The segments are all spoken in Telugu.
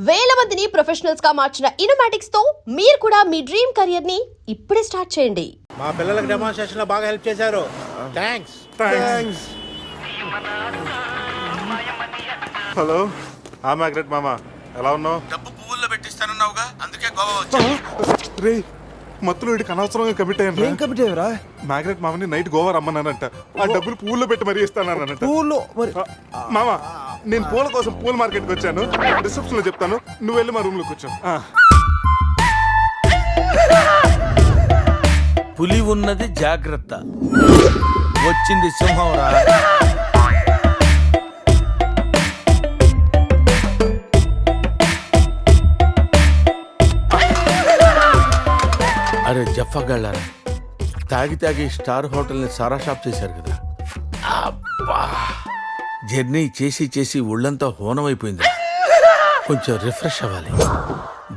వేల మందిని ప్రొఫెషనల్స్ గా మార్చిన ఇనోమాటిక్స్ తో మీరు కూడా మీ డ్రీమ్ కెరియర్ ని ఇప్పుడే స్టార్ట్ చేయండి. మా పిల్లలకు డెమాన్స్ట్రేషన్ లో బాగా హెల్ప్ చేశారు. థ్యాంక్స్. హలో మ్యాగ్రెట్ మామ, ఎలా ఉన్నావు? డబ్బు పువ్వుల్లో పెట్టిస్తానన్నావుగా, అందుకే గోవా వచ్చా. రే మత్తులో వీడికి అనవసరంగా కమిట్ అయ్యాను. ఏం కమిట్ అయ్యారా? మ్యాగ్రెట్ మామని నైట్ గోవా రమ్మన్నానంట. ఆ డబ్బులు పువ్వుల్లో పెట్టి మరీ ఇస్తానంట. పూలు మరి మామ, నేను పూల కోసం పూల మార్కెట్కి వచ్చాను. రిసెప్షన్ లో చెప్తాను, నువ్వు వెళ్ళి మా రూమ్ లో కూర్చో. పులి ఉన్నది జాగ్రత్త, వచ్చింది సింహం రా. అరే జఫాగాళ్ళారా, తాగి తాగి స్టార్ హోటల్ని సారా షాప్ చేశారు కదా. అబ్బా, జర్నీ చేసి చేసి ఒళ్ళంతా హోనమైపోయింది. కొంచెం రిఫ్రెష్ అవ్వాలి.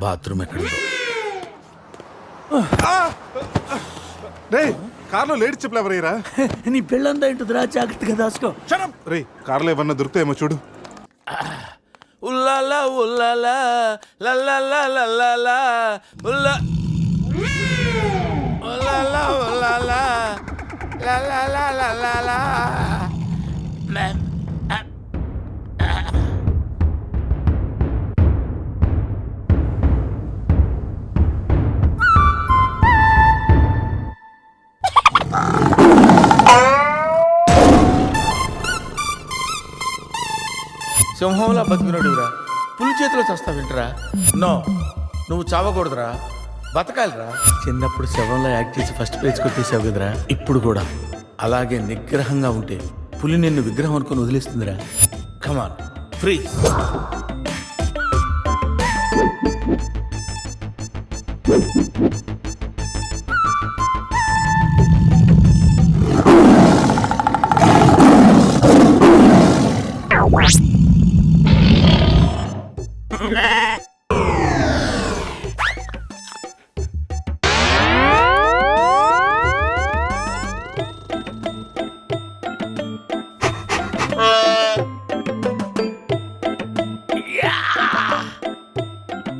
బాత్రూమ్ ఎక్కడిదో. రే కార్లో లేడీ చెప్పులు ఎవరయ్యరా? నీ పెళ్ళంతా ఇంటుందిరా, జాగ్రత్తగా దాసుకో. రే కార్లో ఏమన్నా దొరుకుతాయేమో చూడు. ఉల్లాలా ఉల్లాలా లల్లాలా లల్లాలా ఉల్లా ఉల్లాలా ఉల్లాలా లల్లాలా లల్లాలా. సింహంలా బతికినడురా, పులి చేతిలో చస్తా వింటరా. నో, నువ్వు చావకూడదురా, బతకాలిరా. చిన్నప్పుడు శవంలో యాక్ట్ చేసి ఫస్ట్ ప్రైజ్ కొట్టేసావు కదరా, ఇప్పుడు కూడా అలాగే నిగ్రహంగా ఉంటే పులి నిన్ను విగ్రహం అనుకుని వదిలేస్తుందిరా. Come on free.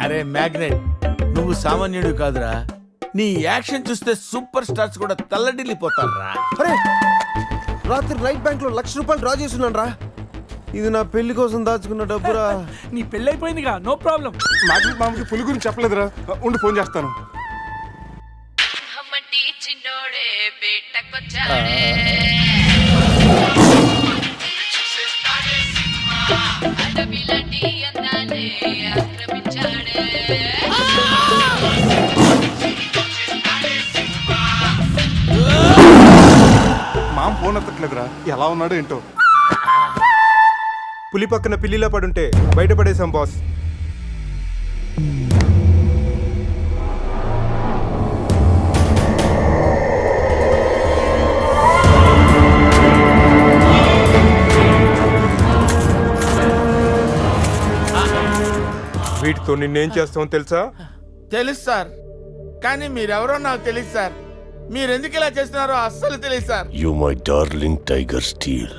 అరే మ్యాగ్నెట్, నువ్వు సామాన్యుడు కాదురా. నీ యాక్షన్ చూస్తే సూపర్ స్టార్స్ కూడా తల్లడిల్లిపోతారా. అరే రాత్రి రైట్ బ్యాంక్ లో ₹1,00,000 డ్రా చేస్తున్నాను రా. ఇది నా పెళ్లి కోసం దాచుకున్న డబ్బురా. నీ పెళ్ళైపోయిందిగా, నో ప్రాబ్లం. మ్యాగ్రెట్ మామకి పులి గురించి చెప్పలేదురా. ఉండి ఫోన్ చేస్తాను. మామ ఫోన్ ఎత్తట్లేదురా, ఎలా ఉన్నాడో ఏంటో. పులి పక్కన పిల్లిలా పడుంటే బయటపడేశాం బాస్. వీటితో నిన్నేం చేస్తామో తెలుసా? తెలుసు సార్, కానీ మీరెవరో నాకు తెలియదు సార్. మీరెందుకు ఇలా చేస్తున్నారో అస్సలు తెలియదు sir. You my darling tiger steel.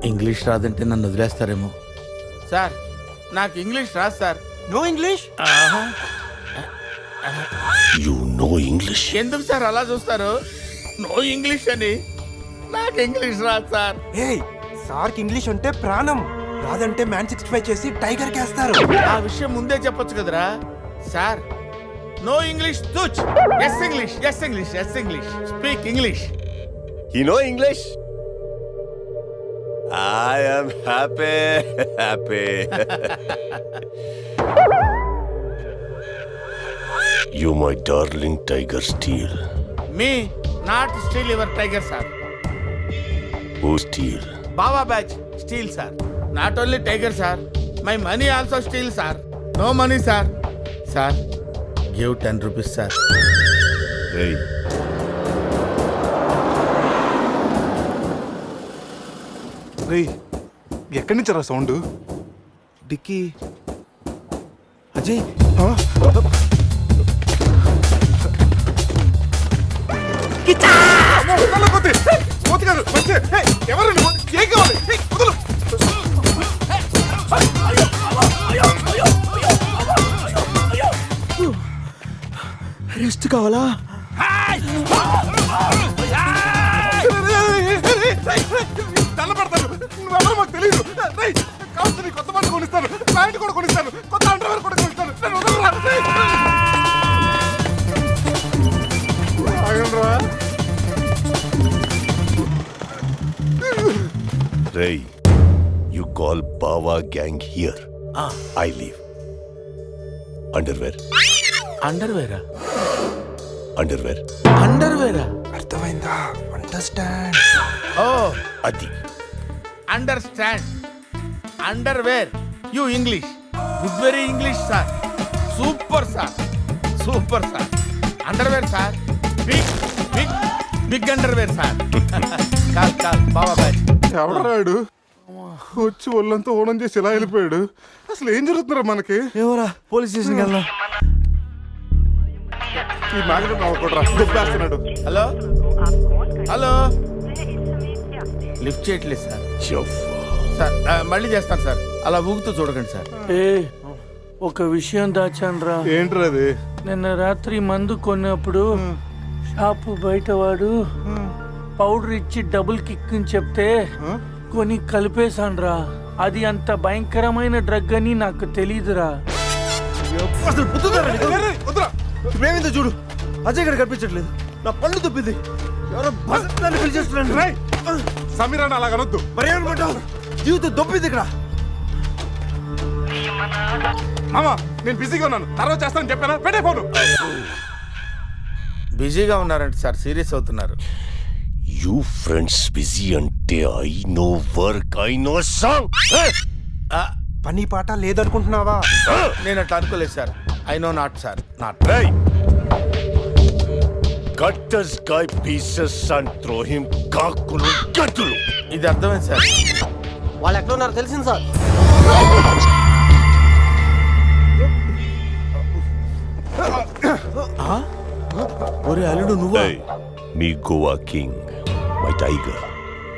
English రాదంటే నన్ను వదిలేస్తారేమో సార్. నాకు ఇంగ్లీష్ రాదు sir. No English? You know English. ఎందుకు సార్ అలా చూస్తారు? నో ఇంగ్లీష్ అని. నాకు ఇంగ్లీష్ రాదు సార్. ఏయ్, సార్కి ఇంగ్లీష్ అంటే ప్రాణం. రాదంటే మ్యాన్ 65 చేసి టైగర్ కేస్తారు. ఆ విషయం ముందే చెప్పొచ్చు కదరా sir. No English touch. Yes English, yes English, yes English. Speak English. You know English? I am happy. You my darling tiger steel. మీ not steal your tiger sir. Who steal? బాబా batch steal sir. Not only tiger sir, my money also steal sir. No money sir. Sir give 10 rupees sir. Hey. రే ఎక్కడి నుంచి రా సౌండ్? డిక్కీ అజయ్. ఎవరు ఏం కావాలి? కావాలా? తెల్లబడతాను, నువ్వెవరో మాకు తెలియదు. రేయ్, కావాల్సిన నీ కొత్త బట్టలు కొనిస్తాను, ప్యాంట్ కూడా కొనిస్తాను, కొత్త అండర్వేర్ కూడా కొనిస్తాను. నన్ను వదలరా. రేయ్. ఆగండ్రా. Ray, you call Bawa gang here. I leave. Underwear. అండర్వేరా Underwear. అండర్వేరా అర్థమైందా? అండర్స్టాండ్. ఓ Adi. Understand underwear you English good very English sir super sir super sir underwear sir big big big underwear sir call call బాబా బ్యాచ్ ఎవడరాడు వచ్చి ఒళ్ళంతా ఓనం చేసి ఇలా వెళ్ళిపోయాడు? అసలు ఏం జరుగుతున్నారా మనకి? ఏమోరా, పోలీస్ స్టేషన్కి వెళ్దాం. ఈ మ్యాగ్నెట్ నవ్వకూడరా, దుబ్బేస్తున్నాడు. హలో హలో లిఫ్ట్ చేయట్లేదు సార్ Jaffa. సార్ మళ్ళీ చేస్తాను సార్ అలా ఊగుతూ చూడకండి సార్ ఏ ఒక విషయం దాచాన్రా. ఏంట్రా అది? నిన్న రాత్రి మందు కొన్నప్పుడు షాపు బయట వాడు పౌడర్ ఇచ్చి డబుల్ కిక్ అని చెప్తే కొని కలిపేశాన్రా. అది అంత భయంకరమైన డ్రగ్ అని నాకు తెలీదురా. అసలు బుద్ధుందా నీకు? రేయ్, వద్దురా. ప్రేమిందో చూడు, అజయ్ ఇక్కడ కనిపించట్లేదు. నా పళ్ళు తప్పింది. ఎవరో బస్సుని పిలిచేస్తున్నాను. రేయ్, సమీరాన్ని అలా అనొద్దు. మరి ఏమనుకుంటావు? జీవితం దొప్పింది ఇక్కడ. మామా, నేను బిజీగా ఉన్నాను, తర్వాత చేస్తానని చెప్పానా? పెట్టే ఫోను. బిజీగా ఉన్నారంటే సార్ సీరియస్ అవుతున్నారు You friends busy ante I know work, I know song. పని పాట లేదనుకుంటున్నావా? నేను అట్లా అనుకోలేదు sir I know not sir not Hey. Cut this guy pieces and throw him kakulu gatulu. ఇది అర్థమైంది సార్ వాళ్ళు ఎక్కడ ఉన్నారో తెలిసింది సార్. ఒరే అల్లుడు నువ్వా Hey, me Goa king, my tiger,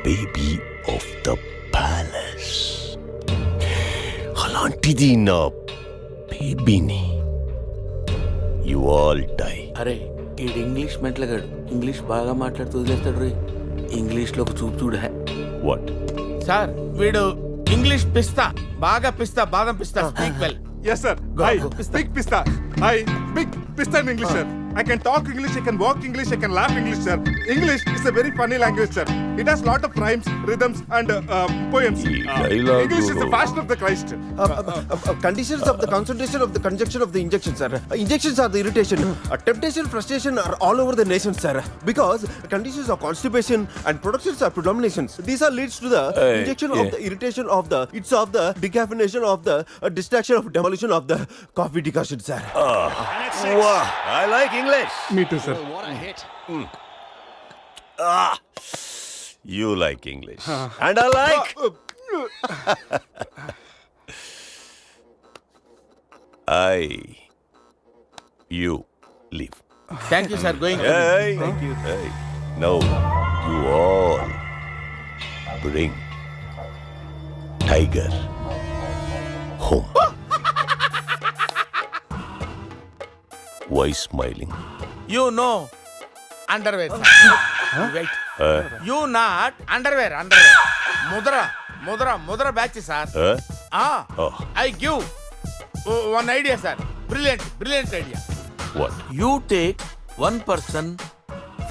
baby of the palace. అలాంటిది నా బేబీని. You all die. అరే ఈడు ఇంగ్లీష్ మెంట్లగాడు ఇంగ్లీష్ బాగా మాట్లాడుతూ వదిలేస్తాడు రే ఇంగ్లీష్లో ఒక చూపు చూడ What? సార్ వీడు ఇంగ్లీష్ పిస్తా బాగా పిస్తా బాదం పిస్తా speak well Yes, sir. Go, I go. speak pista. I speak pista in English, sir. I can talk English, I can walk English, I can laugh English, sir. English is a very funny language, sir. It has lot of rhymes, rhythms, and poems. dialogue, English is the Guru. fashion of the Christ. Conditions of the concentration of the conjunction of the injection, sir. Injections are the irritation. Temptation, frustration are all over the nation, sir. Because conditions of constipation and productions are predominations. These are leads to the injection of the irritation of the, it's of the decaffeination of the distraction of demolition of the coffee decoction, sir. Wow, I like English. Me too, sir. You like English. And I like. You leave. Thank you sir going Hey. Thank you. Hey. Now, you all bring Tiger home. Why smiling? You know underwear wait you not underwear underwear ముద్ర ముద్ర ముద్ర batch sir Huh? Oh. I give one idea sir brilliant brilliant idea What? You take 1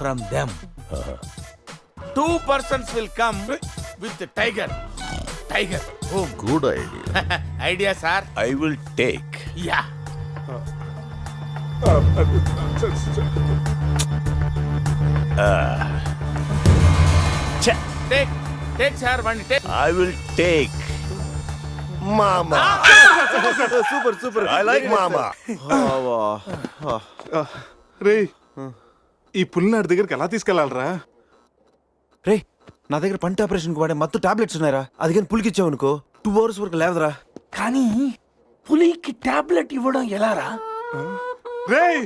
from them 2 persons will come with the tiger home. Good idea. Idea sir I will take. Yeah take sir one take I will take. Mama. Super, super. I like Mama. రే, ఈ పుల్లినాడి దగ్గరికి ఎలా తీసుకెళ్లాలరా? రే, నా దగ్గర పంట ఆపరేషన్ వాడే మత్తు టాబ్లెట్స్ ఉన్నాయరా. అది కానీ పులికిచ్చావు అనుకో 2 hours వరకు లేవదరా. కానీ పులికి టాబ్లెట్ ఇవ్వడం ఎలారా? రేయ్,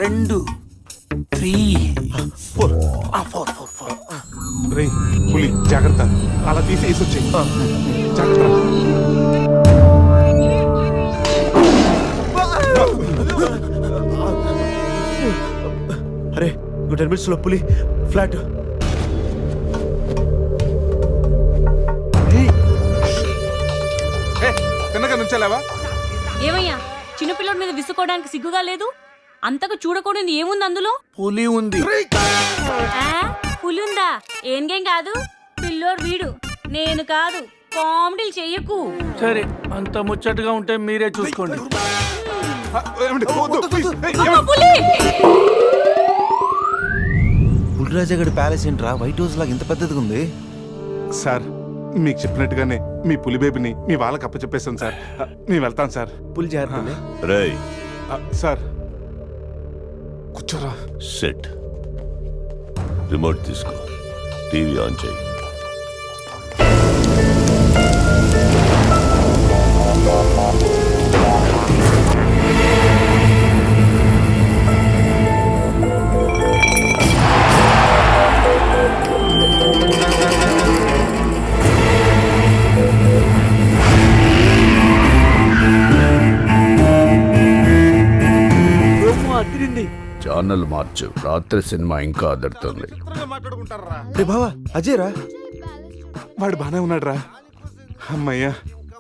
2 3 4 రే పులి జాగ్రత్త, అలా తీసి వేసొచ్చాయి. జాగ్రత్త. అరే 10 minutes లో పులి ఫ్లాట్. తిన్నగా నుంచాలేవా? ఏమయ్యా చిన్నపిల్లడి మీద విసుకోవడానికి సిగ్గుగా లేదు? అంతకు చూడకూడదు ఏముంది అందులో? పులి ఉంది. ఆ, పులి ఉందా? ఏం కాదు, పిల్లోడు వీడు, నేను కాదు. కామెడీలు చెయ్యకు. సరే, అంత ముచ్చటగా ఉంటే మీరే చూసుకోండి. ఏమండి? వద్దు, please. అమ్మ, పులి! పులిరాజగడ్ ప్యాలెస్ ఏంట్రా వైట్ హౌస్ లాగా ఇంత పెద్దదిగా ఉంది? సార్, మీకు చెప్పినట్టుగానే మీ పులి బేబీని మీ వాళ్ళకి అప్పచెప్పేస్తాను సార్. నేను వెళ్తాను సార్. పులి జాగ్రత్త. రేయ్, సార్ కూర్చోరా. సెట్. రిమోట్ తీసుకో, టీవీ ఆన్ చేయి. ఛానల్ మార్చు, రాత్రి సినిమా ఇంకా అదరుతుంది. మాట్లాడుకుంటారా? రే బావా అజయ్ రా. వాడు బానే ఉన్నాడు రా. అమ్మయ్యా.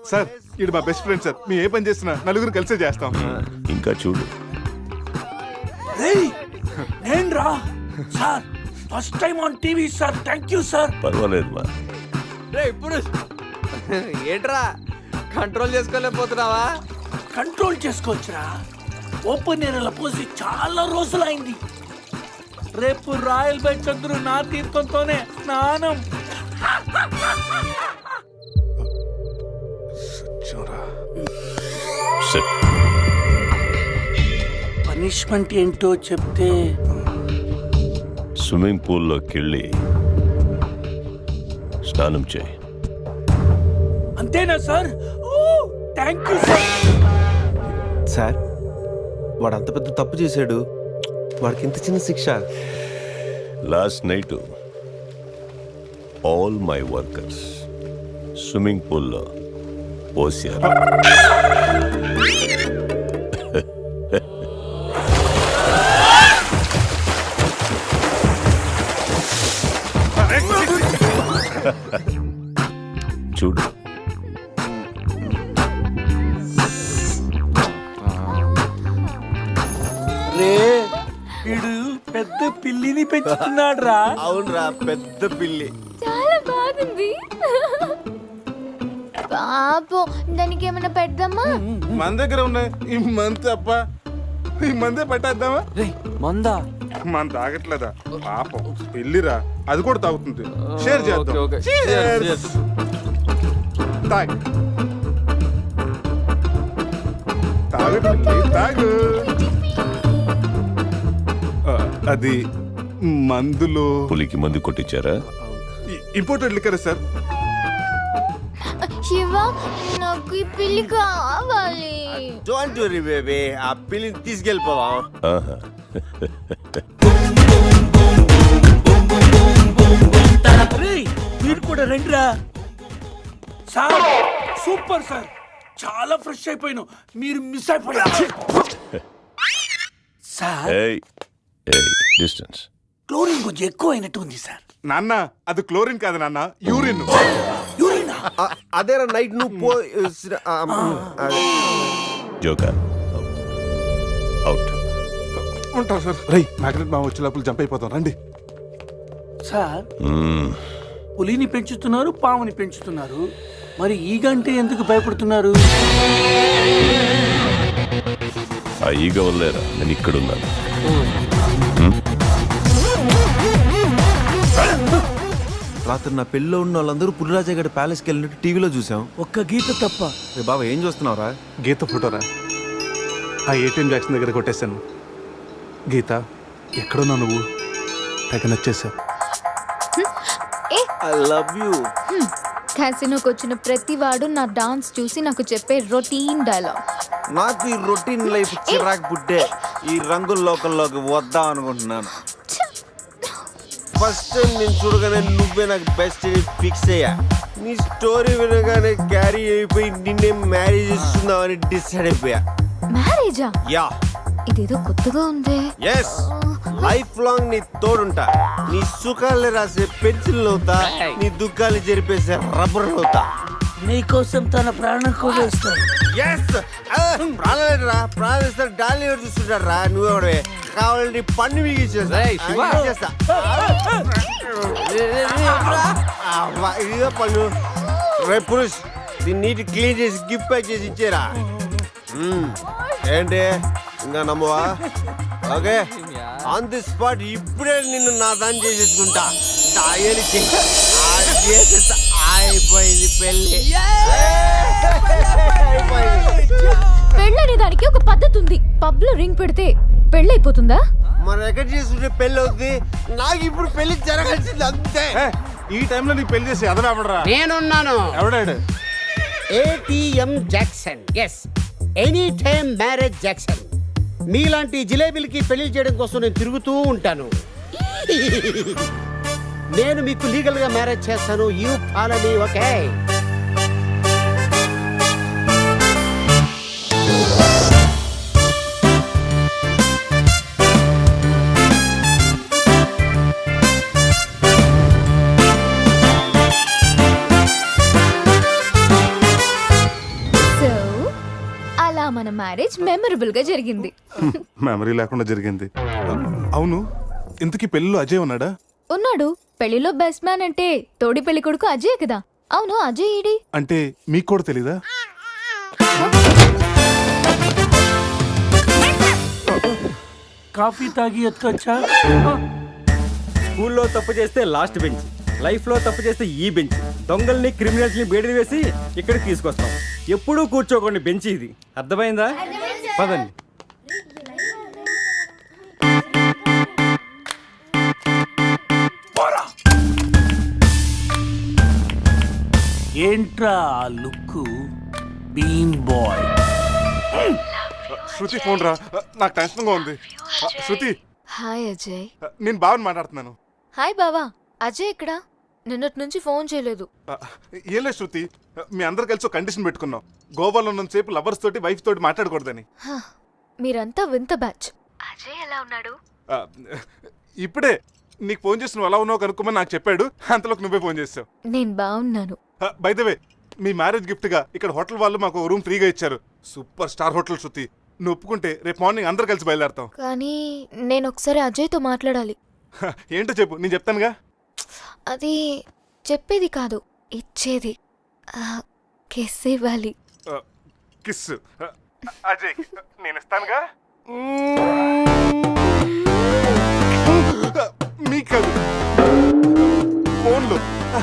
సార్, ఇది మా బెస్ట్ ఫ్రెండ్ సార్. మేము ఏ పని చేస్తున్నా నలుగురు కలిసే చేస్తాం. ఇంకా చూడు. నేను రా sir, first time on TV sir. Thank you sir. పర్వాలేదు మా. ఏంట్రా కంట్రోల్ చేసుకోలేకపోతున్నావా? కంట్రోల్ చేసుకోవచ్చురా. ఓపెన్ ఏరియాలో పోసి చాలా రోజులైంది. రేపు రాయల్ బై చంద్రు నా తీర్థంతోనే స్నానం. సెట్. పనిష్మెంట్ ఏంటో చెప్తే. స్విమ్మింగ్ పూల్లోకి వెళ్ళి స్నానం చేయి. అంతేనా sir? Thank you sir. Sir వాడు అంత పెద్ద తప్పు చేశాడు, వాడికి ఇంత చిన్న శిక్ష. Last night all my workers swimming పూల్లో పోసారు. చూడు. రే, వీడు పెద్ద పిల్లిని పెంచుతున్నాడు రా. అవునరా, పెద్ద పిల్లి. చాలా బాగుంది. పాపం, దానికి ఏమైనా పెడదామా? మన దగ్గర ఉన్నాయి ఈ మంత్ తప్ప. ఈ మందే పెట్టేద్దామా? మందా? మన తాగట్లేదా? పాపం పిల్లిరా, అది కూడా తాగుతుంది. షేర్ చేద్దాం. ఓకే. Cheers. తాగు తాగు పిల్లి, తాగు. అది మందులు. పులికి మందు కొట్టించారా? Imported liquor sir. శివ, నాకు ఈ పిల్లి కావాలి. డోంట్ వరీ బేబీ, ఆ పిల్లిని తీసుకెళ్ళిపోదాం. ఆహా. మీరు కూడా రండిరా. సార్ సూపర్ సార్, చాలా ఫ్రెష్ అయిపోయాను. మీరు మిస్ అయిపోయారు సార్. ఏయ్, డిస్టెన్స్. క్లోరిన్ కొంచెం ఎక్కువ అయినట్టు ఉంది సార్. నాన్న, అది క్లోరిన్ కాదు నాన్న, యూరిన్. యూరినా? అదేరా నైట్ నువ్వు పో. Joker out. ఉంటారు సార్. రై, మ్యాగ్నెట్ మామ వచ్చే లోపల జంప్ అయిపోతాం. రండి సార్. పులిని పెంచుతున్నారు, పాముని పెంచుతున్నారు, మరి ఈగంటే ఎందుకు భయపడుతున్నారు? ఆ ఈగ వల్లేరా నేను ఇక్కడున్నాను. రాత్రి నా పెళ్ళిలో ఉన్న వాళ్ళందరూ పులిరాజగడ్ ప్యాలెస్కి వెళ్ళినట్టు టీవీలో చూసాం. ఒక్క గీత తప్ప. రే బాబా, ఏం చూస్తున్నావురా? గీత ఫోటోరా. ఆ ఏటీఎం జాక్సన్ దగ్గర కొట్టేశాను. గీత, ఎక్కడున్నా నువ్వు? తెగ నచ్చేసావు. I love you. క్యాసినోకి వచ్చిన ప్రతి వాడు నా డాన్స్ చూసి నాకు చెప్పే రొటీన్ డైలాగ్. నాకు ఈ రొటీన్ లైఫ్ చిరాకు బుడ్డే. ఈ రంగుల లోకల్లోకి వద్దాం అనుకుంటున్నాను. ఫస్ట్ టైం నేను చూడగానే నువ్వే నాకు బెస్ట్ ఫిక్స్ అయ్యా. నీ స్టోరీ వినగానే క్యారీ అయిపోయి నిన్నే మ్యారేజ్ చేస్తున్నామని డిసైడ్ అయిపోయా. మ్యారేజా? యా. ఇదేదో కొత్తగా ఉంది. ఎస్, లైఫ్ లాంగ్ నీ తోడుంటా. నీ సుఖాలు రాసే పెన్సిల్ అవుతా, నీ దుఃఖాలు జరిపేసే రబ్బర్ అవుతా. నీకోసం తన ప్రాణం కూడా ఇస్తాడు. ఎస్, ప్రాణాలేరా ప్రాణిస్తారు. డాలి చూస్తుంటారు రా. నువ్వెవడే కావాలంటే పన్ను మిగిచేస్తా. ఇదిగో పన్ను. రే పురుష్, దీన్ని నీట్ క్లీన్ చేసి గిఫ్ట్ ప్యాక్ చేసి ఇచ్చేరా. ఏంటి ఇంకా నమ్మవా? ఓకే, ఆన్ ది స్పాట్ ఇప్పుడే నిన్ను నా దాన్ని చేసేసుకుంటా. అయిపోయింది పెళ్ళి. పెళ్ళనే దానికి ఒక పద్ధతి ఉంది. పబ్ లో రింగ్ పెడితే పెళ్ళైపోతుందా? మరి ఎక్కడ చేసుకుంటే పెళ్ళి అవుతుంది. నాకు ఇప్పుడు పెళ్లి జరగాల్సింది అంతే. ఈ టైంలో నీకు పెళ్లి చేసి అదనరా? నేనున్నాను. ఎవడాడు? ATM Jackson. Yes, any time marriage Jackson. మీలాంటి జిలేబీలకి పెళ్లి చేయడం కోసం నేను తిరుగుతూ ఉంటాను. నేను మీకు లీగల్ గా మ్యారేజ్ చేస్తాను. You follow me, okay? So అలా మన మ్యారేజ్ మెమరబుల్ గా జరిగింది. మెమరీ లేకుండా జరిగింది. అవును, ఇంతకీ పెళ్ళిలో అజయ్ ఉన్నాడా? ఉన్నాడు. పెళ్లిలో బెస్ట్ మ్యాన్ అంటే తోడి పెళ్లి కొడుకు అజయ్ కదా. అవును, అజయ్ ఈడి. అంటే మీకు కూడా తెలీదా? కాఫీ తాగి ఎత్తొచ్చా? స్కూల్లో తప్పు చేస్తే లాస్ట్ బెంచ్, లైఫ్ లో తప్పు చేస్తే ఈ బెంచ్. దొంగల్ని క్రిమినల్స్ ని బేడి వేసి ఇక్కడికి తీసుకొస్తాం. ఎప్పుడూ కూర్చోకండి బెంచ్ ఇది. అర్థమైందా? పదండి. ఏంట్రా look? Bean boy. Shruti phone రా, నాకు టెన్షన్ గా ఉంది. శృతి, హాయ్ అజయ్. నేను బావని మాట్లాడుతున్నాను. హాయ్ బావా. అజయ్ ఇక్కడ నిన్నటి నుంచి ఫోన్ చేయలేదు. ఏం లేదు శృతి, మీ అందరు కలిసి ఒక కండిషన్ పెట్టుకున్నాం. గోవాలో ఉన్నంతసేపు లవర్స్ తోటి వైఫ్ తోటి మాట్లాడకూడదని. మీరంతా వింత బ్యాచ్. అజయ్ ఎలా ఉన్నాడు? ఇప్పుడే నీకు ఫోన్ చేసి నువ్వు ఎలా ఉన్నావు కనుక్కోమని నాకు చెప్పాడు. అంతలోకి నువ్వే ఫోన్ చేసావు. నేను బాగున్నాను. By the way, me marriage gift గా ఇక్కడ హోటల్ వాళ్ళు మాకు రూమ్ ఫ్రీగా ఇచ్చారు. సూపర్ స్టార్ హోటల్ శృతి. నువ్వు ఒప్పుకుంటే రేపు మార్నింగ్ అందరు కలిసి బయలుదేరతాం. కానీ నేను ఒకసారి అజయ్తో మాట్లాడాలి. ఏంటో చెప్పు, నేను చెప్తానుగా. అది చెప్పేది కాదు, ఇచ్చేది. కిస్ ఇవ్వాలి. కిస్? అజయ్, నేను ఇస్తానుగా. మీకు కాదు, ఫోన్లో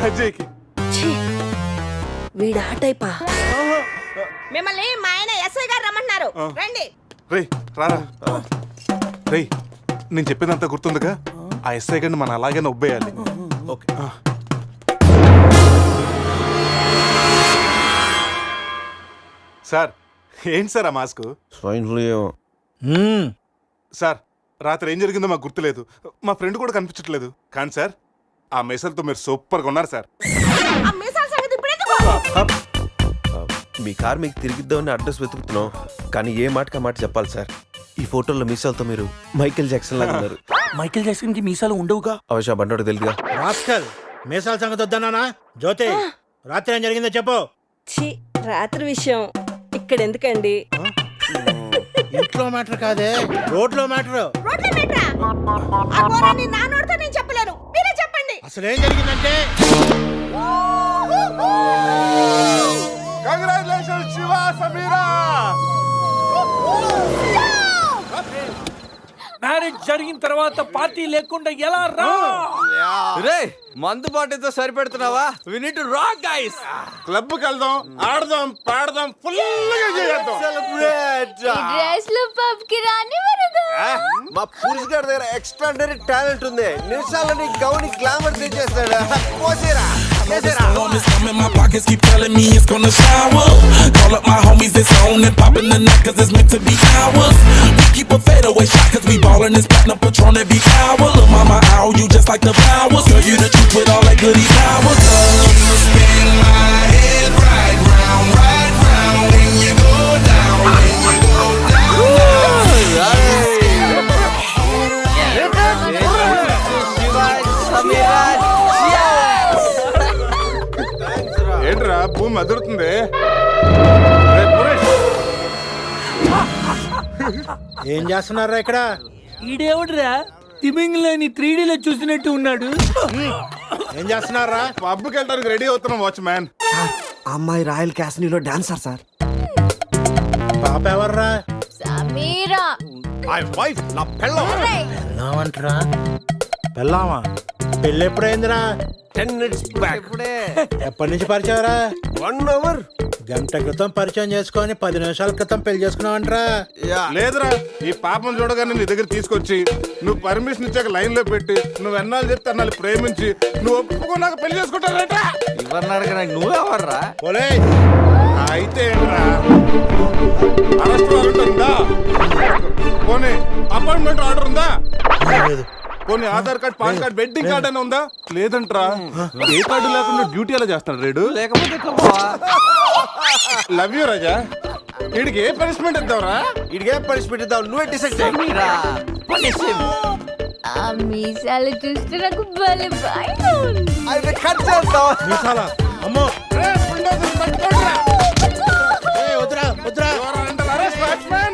అజయ్కి. వీడా టైపా? మిమ్మల్ని మా ఆయన ఎస్ఐ గారు రమ్మంటున్నారు, రండి. రే రారా. రే, నేను చెప్పేదంతా గుర్తుందిగా. ఆ ఎస్ఐ గండి మనం అలాగే నొబ్బేయాలి. ఓకే. సార్, ఏంటి సార్ ఆ మాస్క్? Swine flu. సార్, రాత్రి ఏం జరిగిందో మాకు గుర్తులేదు. మా ఫ్రెండ్ కూడా కనిపించట్లేదు. కానీ సార్, ఆ మెసల్తో మీరు సూపర్గా ఉన్నారు సార్. మీ కార్ మీకు తిరిగిద్దామని అడ్రస్ వెతుకుతున్నాం, కానీ ఏ మాటకి ఆ మాట చెప్పాలి సార్. ఈ ఫోటోలో మీసాలతో మీరు మైకేల్ జాక్సన్ లాగా ఉన్నారు. మైకేల్ జాక్సన్ కి మీసాలు ఉండవుగా. అవశా బండోడు తెలుగుగా. రాస్కల్, మీసాల సంగతి వద్దన్నానా? జ్యోతి, రాత్రి ఏం జరిగిందో చెప్పు. రాత్రి విషయం ఇక్కడ ఎందుకండి? ఇంట్లో మ్యాటర్ కాదే, రోడ్లో మ్యాటర్. నేను చెప్పలేను, మీరే చెప్పండి. అసలు ఏం జరిగిందంటే, కంగ్రాచులేషన్స్ శివ, సమీరా. మ్యారేజ్ జరిగిన తర్వాత పార్టీ లేకుండా ఎలా రా? రే, మందు బాటిల్తో సరిపెడుతున్నావా? We need to rock guys. Club కి వెళ్దాం, ఆడదాం, పాడదాం, ఫుల్ గా చేద్దాం. డ్రెస్ లో పబ్ కి రాని వరగా. మా పురుష్ గారి దగ్గర ఎక్స్ట్రాడనరీ టాలెంట్ ఉంది. నిమిషాలని Gouni glamour తెచ్చేస్తాడు. పోసేరా. My pockets keep telling me it's gonna shower. Call up my homies, it's on and popping the night cause it's meant to be ours. We keep a fadeaway shot cause we ballin' this platinum Patron every hour. Look mama, ow, you just like the flowers. Girl, you the truth with all that goody powers. You spin my head right round when you go down, when you go down. ఏంట్రా భూమి అదురుతుంది. ఏం చేస్తున్నారా ఇక్కడ? ఈడేవడరా తిమింగ్లని 3Dలో చూసినట్టు ఉన్నాడు. ఏం చేస్తున్నారా? పబ్కి వెళ్ళడానికి రెడీ అవుతున్నాం వాచ్మ్యాన్. అమ్మాయి రాయల్ క్యాసినీలో డాన్సర్ సార్. పాప ఎవర్రా? సమీరా నా పెళ్ళం. పెళ్ళామంటరా? పెళ్ళామా? పెళ్ళి ఎప్పుడైందిరా? 10 minutes back. ఎప్పటి నుంచి పరిచయరా? 1 hour. గంట క్రితం పరిచయం చేసుకొని 10 నిమిషాల క్రితం పెళ్లి చేసుకున్నావంటరా? లేదురా, ఈ పాపం చూడగానే నీ దగ్గర తీసుకొచ్చి నువ్వు పర్మిషన్ ఇచ్చాక లైన్ లో పెట్టి నువ్వు ఎన్నాళ్ళు చెప్తే అన్నాళ్ళు ప్రేమించి నువ్వు ఒప్పుకున్నాక పెళ్లి చేసుకుంటానంట. నువ్వెవర్రా? పోలే అయితే ఏంట్రా, అరెస్ట్ వారెంట్ ఉందా? పోనీ అపాయింట్మెంట్ ఆర్డర్ ఉందా? పోనీ Aadhaar card, pan card, wedding card అని ఉందా? లేదంట్రా, ఏ కార్డు లేకుండా డ్యూటీ ఎలా చేస్తాడు రేడు? లేకపోతే లవ్ యూ రాజా. వీడికి ఏ పనిష్మెంట్ ఇద్దాంరా? ఇడిగే పనిష్మెంట్ ఇద్దాం, నువ్వే డిసైడ్ చేయి. ఆ మీసాలు చూస్తే నాకు భలే భయంగా ఉంది. అయితే కట్ చేస్తాం. మీసాలా? అమ్మో రే, bulldozer పట్టుకోండిరా. వద్దురా వద్దురా. You are under arrest, watchman.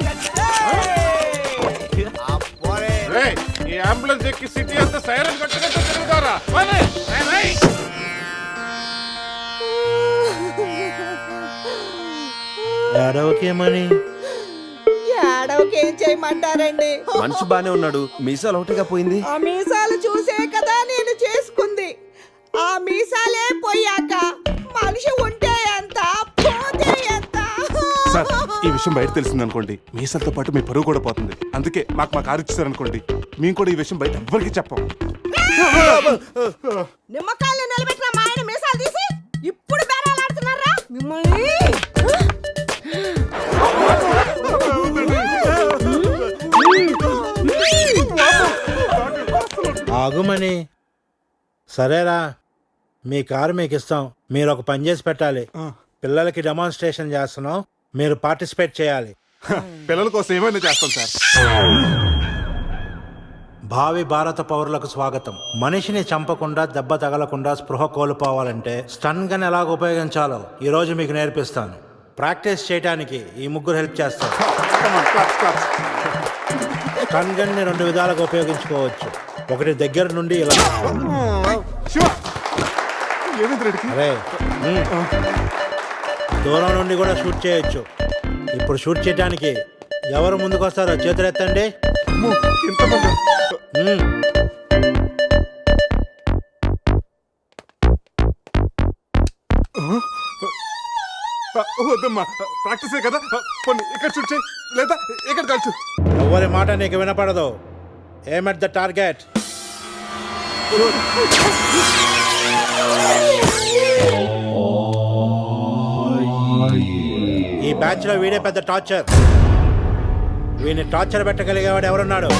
రే, ఈ అంబులెన్స్ ఎక్కి సిటీ అంతా సైరన్ కొట్టుకుంటూ తిరుగుతారా? ఏడవకేమని? ఏం చేయమంటారండి? మనిషి బానే ఉన్నాడు, మీసాలు ఒకటిగా పోయింది. ఆ మీసాలు చూసే కదా నేను చేసుకుంది. ఆ మీసాలే పోయాక మనిషి ఉంటే ఎంత, పోతే ఎంత? సార్, ఈ విషయం బయట తెలిసింది అనుకోండి, మీసాలతో పాటు మీ పరువు కూడా పోతుంది. అందుకే మా కారు ఇచ్చారనుకోండి, మేము కూడా ఈ విషయం బయట ఎవ్వరికి చెప్పం. నిమ్మకాయలు నిలబెట్టిన మా ఆయన మీసాలు తీసి ఇప్పుడు బేరాలాడుతున్నారా మిమ్మల్ని? ఆగుమని. సరేరా, మీ కారు మీకు ఇస్తాం. మీరు ఒక పని చేసి పెట్టాలి. పిల్లలకి డెమాన్స్ట్రేషన్ చేస్తున్నాం, మీరు పార్టిసిపేట్ చేయాలి. పిల్లల కోసం ఏమైనా చేస్తాం సార్. భావి భారత పౌరులకు స్వాగతం. మనిషిని చంపకుండా, దెబ్బ తగలకుండా స్పృహ కోల్పోవాలంటే స్టన్ గన్ ఎలాగ ఉపయోగించాలో ఈరోజు మీకు నేర్పిస్తాను. ప్రాక్టీస్ చేయడానికి ఈ ముగ్గురు హెల్ప్ చేస్తారు. స్టన్ గన్ ని 2 విధాలుగా ఉపయోగించుకోవచ్చు. ఒకటి దగ్గర నుండి ఇలా, అరే దూరం నుండి కూడా షూట్ చేయొచ్చు. ఇప్పుడు షూట్ చేయడానికి ఎవరు ముందుకు వస్తారో చేతులు ఎత్తండి. వద్దమ్మా, ప్రాక్టీసే కదా. పోనీ ఇక్కడ షూట్ చేయి, లేదా ఇక్కడ కాల్చు. ఎవరి మాట నీకు వినపడదు. Aim at the target. ఈ బ్యాచ్ లో వీడే పెద్ద టార్చర్. వీడిని టార్చర్ పెట్టగలిగేవాడు ఎవరున్నాడు?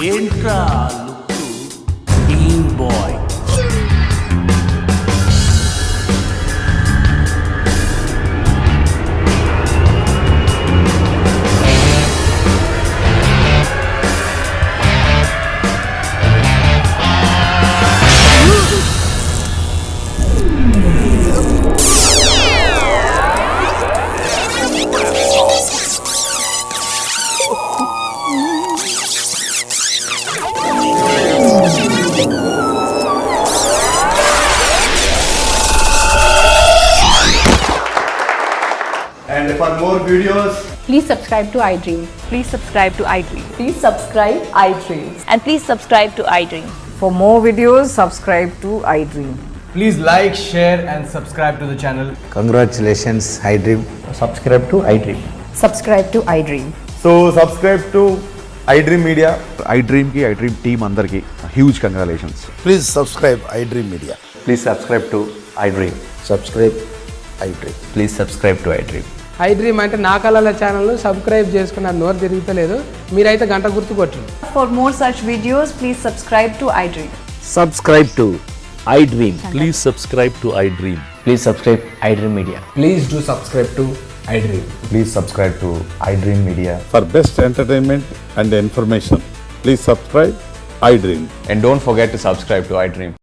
ఏంట్రా team boy? videos. Please subscribe to iDream. Please subscribe to iDream. Please subscribe iDream. And please subscribe to iDream. For more videos, subscribe to iDream. Please like, share, and subscribe to the channel. Congratulations iDream. Subscribe to iDream. Subscribe to iDream. So subscribe to iDream Media. iDream కి iDream టీమ్ అందరికి huge congratulations. Please subscribe iDream media. Please subscribe to iDream. Subscribe iDream. Please subscribe to iDream. iDream అంటే నా కళల ఛానల్ సబ్స్క్రైబ్ చేసుకున్న నోరు తిరుగుతలేదు. మీరైతే గంట గుర్తు కొట్టండి. For more such videos, please subscribe to iDream. Subscribe to iDream. Please subscribe to iDream. Please subscribe iDream media. Please do subscribe to iDream. Please subscribe to iDream media. For best entertainment and information, please subscribe iDream. And don't forget to subscribe to iDream.